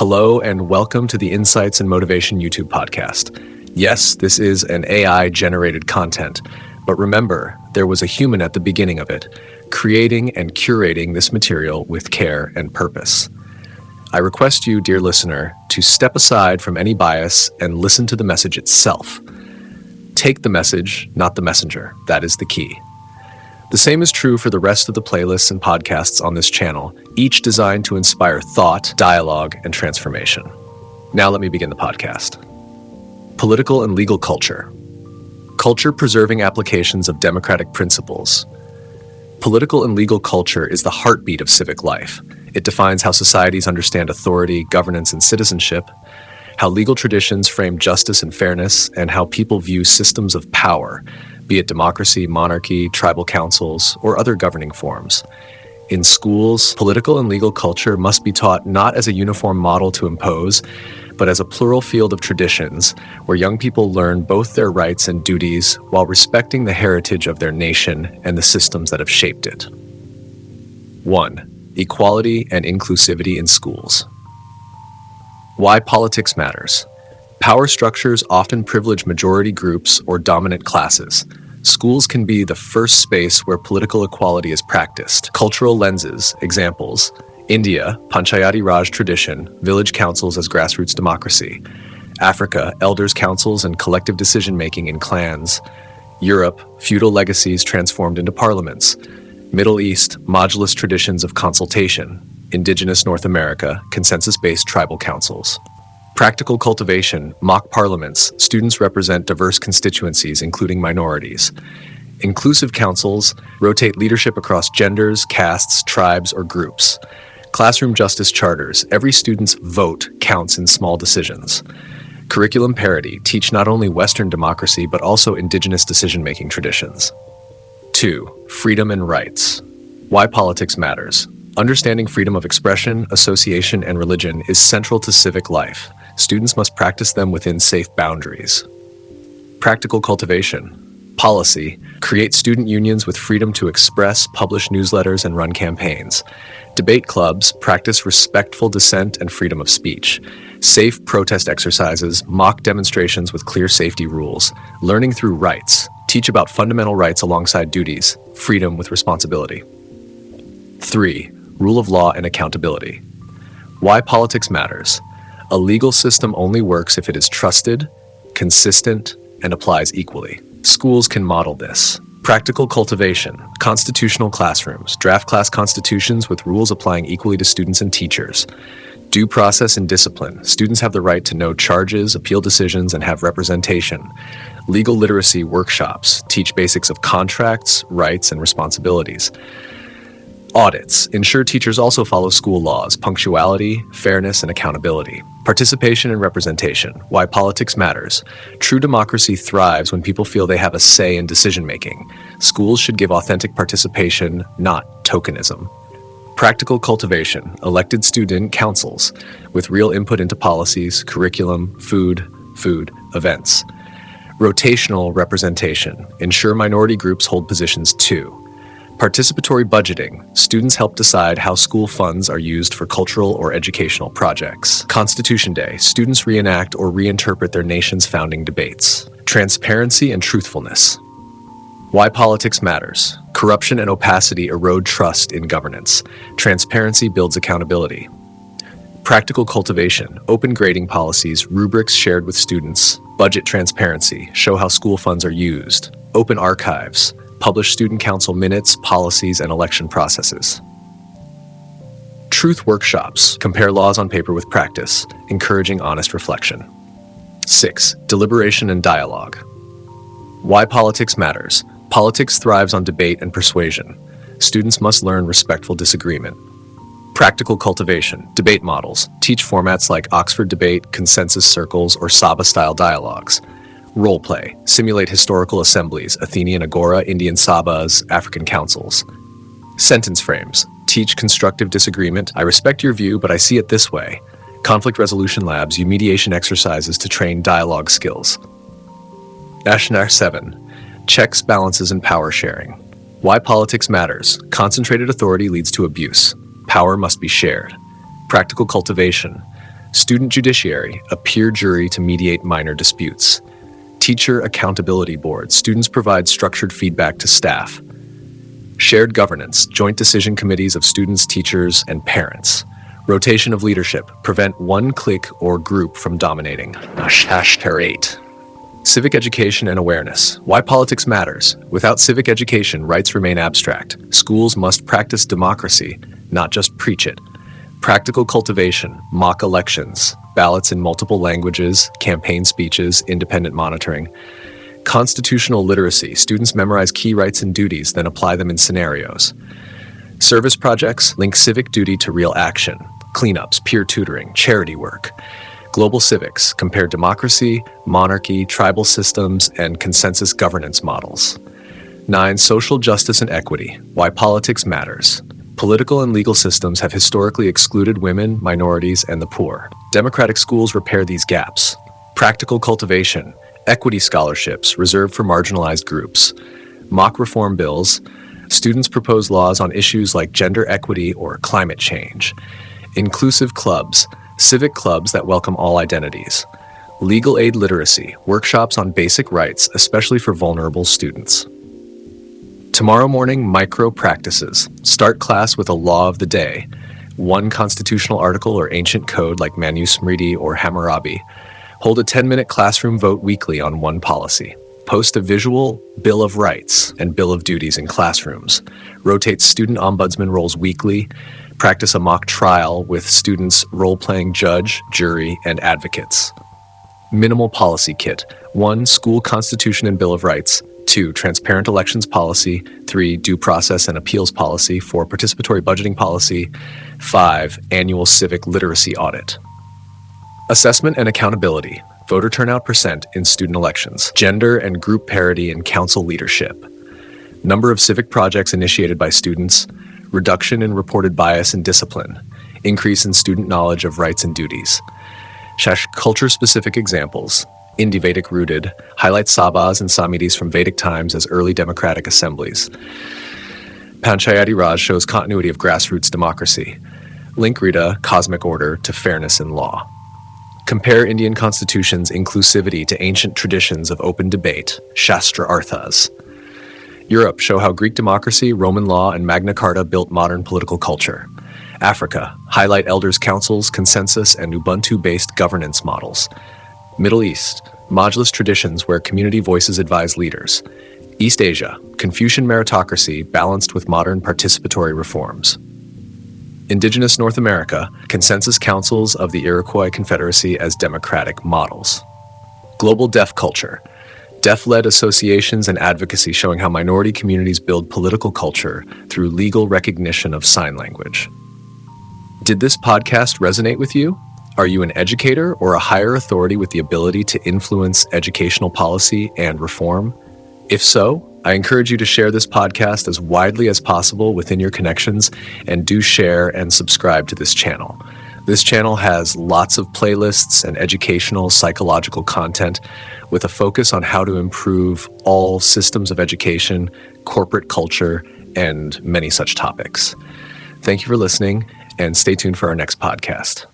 Hello and welcome to the Insights and Motivation YouTube podcast. Yes, this is an AI-generated content, but remember, there was a human at the beginning of it, creating and curating this material with care and purpose. I request you, dear listener, to step aside from any bias and listen to the message itself. Take the message, not the messenger. That is the key. The same is true for the rest of the playlists and podcasts on this channel, each designed to inspire thought, dialogue, and transformation. Now let me begin the podcast. Political and legal culture. Culture-preserving applications of democratic principles. Political and legal culture is the heartbeat of civic life. It defines how societies understand authority, governance, and citizenship, how legal traditions frame justice and fairness, and how people view systems of power, be it democracy, monarchy, tribal councils, or other governing forms. In schools, political and legal culture must be taught not as a uniform model to impose, but as a plural field of traditions where young people learn both their rights and duties while respecting the heritage of their nation and the systems that have shaped it. 1. Equality and inclusivity in schools. Why politics matters. Power structures often privilege majority groups or dominant classes. Schools can be the first space where political equality is practiced. Cultural lenses, examples: India, Panchayati Raj tradition, village councils as grassroots democracy. Africa, elders' councils and collective decision-making in clans. Europe, feudal legacies transformed into parliaments. Middle East, modulus traditions of consultation. Indigenous North America, consensus-based tribal councils. Practical cultivation, mock parliaments, students represent diverse constituencies, including minorities. Inclusive councils rotate leadership across genders, castes, tribes, or groups. Classroom justice charters, every student's vote counts in small decisions. Curriculum parity, teach not only Western democracy, but also indigenous decision-making traditions. 2. Freedom and rights. Why politics matters. Understanding freedom of expression, association, and religion is central to civic life. Students must practice them within safe boundaries. Practical cultivation. Policy. Create student unions with freedom to express, publish newsletters, and run campaigns. Debate clubs practice respectful dissent and freedom of speech. Safe protest exercises, mock demonstrations with clear safety rules. Learning through rights. Teach about fundamental rights alongside duties. Freedom with responsibility. 3. Rule of law and accountability. Why politics matters. A legal system only works if it is trusted, consistent, and applies equally. Schools can model this. Practical cultivation, constitutional classrooms, draft class constitutions with rules applying equally to students and teachers. Due process and discipline, students have the right to know charges, appeal decisions, and have representation. Legal literacy workshops, teach basics of contracts, rights, and responsibilities. Audits, ensure teachers also follow school laws, punctuality, fairness, and accountability. Participation and representation, why politics matters. True democracy thrives when people feel they have a say in decision-making. Schools should give authentic participation, not tokenism. Practical cultivation, elected student councils, with real input into policies, curriculum, food events. Rotational representation, ensure minority groups hold positions too. Participatory budgeting, students help decide how school funds are used for cultural or educational projects. Constitution Day, students reenact or reinterpret their nation's founding debates. Transparency and truthfulness. Why politics matters. Corruption and opacity erode trust in governance. Transparency builds accountability. Practical cultivation, open grading policies, rubrics shared with students. Budget transparency, show how school funds are used. Open archives, publish student council minutes, policies, and election processes. Truth workshops, compare laws on paper with practice, encouraging honest reflection. 6. Deliberation and dialogue. Why politics matters. Politics thrives on debate and persuasion. Students must learn respectful disagreement. Practical cultivation, debate models, teach formats like Oxford debate, consensus circles, or Sabha-style dialogues. Role play, simulate historical assemblies, Athenian agora, Indian sabhas, African councils. Sentence frames, teach constructive disagreement. I respect your view, but I see it this way. Conflict resolution labs, use mediation exercises to train dialogue skills. 7. Checks, balances, and power sharing. Why politics matters. Concentrated authority leads to abuse. Power must be shared. Practical cultivation. Student judiciary, a peer jury to mediate minor disputes. Teacher accountability board, students provide structured feedback to staff. Shared governance, joint decision committees of students, teachers, and parents. Rotation of leadership, prevent one clique or group from dominating. Civic education and awareness. Why politics matters. Without civic education, rights remain abstract. Schools must practice democracy, not just preach it. Practical cultivation, mock elections, ballots in multiple languages, campaign speeches, independent monitoring. Constitutional literacy, students memorize key rights and duties, then apply them in scenarios. Service projects link civic duty to real action. Cleanups, peer tutoring, charity work. Global civics compare democracy, monarchy, tribal systems, and consensus governance models. 9. Social justice and equity, why politics matters. Political and legal systems have historically excluded women, minorities, and the poor. Democratic schools repair these gaps. Practical cultivation, equity scholarships reserved for marginalized groups. Mock reform bills, students propose laws on issues like gender equity or climate change. Inclusive clubs, civic clubs that welcome all identities. Legal aid literacy, workshops on basic rights, especially for vulnerable students. Tomorrow morning, micro practices. Start class with a law of the day, one constitutional article or ancient code like Manusmriti or Hammurabi. Hold a 10-minute classroom vote weekly on one policy. Post a visual Bill of Rights and Bill of Duties in classrooms. Rotate student ombudsman roles weekly. Practice a mock trial with students role-playing judge, jury, and advocates. Minimal policy kit. 1. School Constitution and Bill of Rights. 2. Transparent elections policy. 3. Due process and appeals policy. 4. Participatory budgeting policy. 5. Annual civic literacy audit. Assessment and accountability. Voter turnout percent in student elections. Gender and group parity in council leadership. Number of civic projects initiated by students. Reduction in reported bias and discipline. Increase in student knowledge of rights and duties. Culture-specific examples. Indi-Vedic rooted, highlights Sabhas and Samitis from Vedic times as early democratic assemblies. Panchayati Raj shows continuity of grassroots democracy. Link Rita, cosmic order to fairness in law. Compare Indian constitution's inclusivity to ancient traditions of open debate, Shastra Arthas. Europe show how Greek democracy, Roman law, and Magna Carta built modern political culture. Africa, highlight elders' councils, consensus, and Ubuntu-based governance models. Middle East, modulus traditions where community voices advise leaders. East Asia, Confucian meritocracy balanced with modern participatory reforms. Indigenous North America, consensus councils of the Iroquois Confederacy as democratic models. Global deaf culture, deaf-led associations and advocacy showing how minority communities build political culture through legal recognition of sign language. Did this podcast resonate with you? Are you an educator or a higher authority with the ability to influence educational policy and reform? If so, I encourage you to share this podcast as widely as possible within your connections and do share and subscribe to this channel. This channel has lots of playlists and educational, psychological content with a focus on how to improve all systems of education, corporate culture, and many such topics. Thank you for listening, and stay tuned for our next podcast.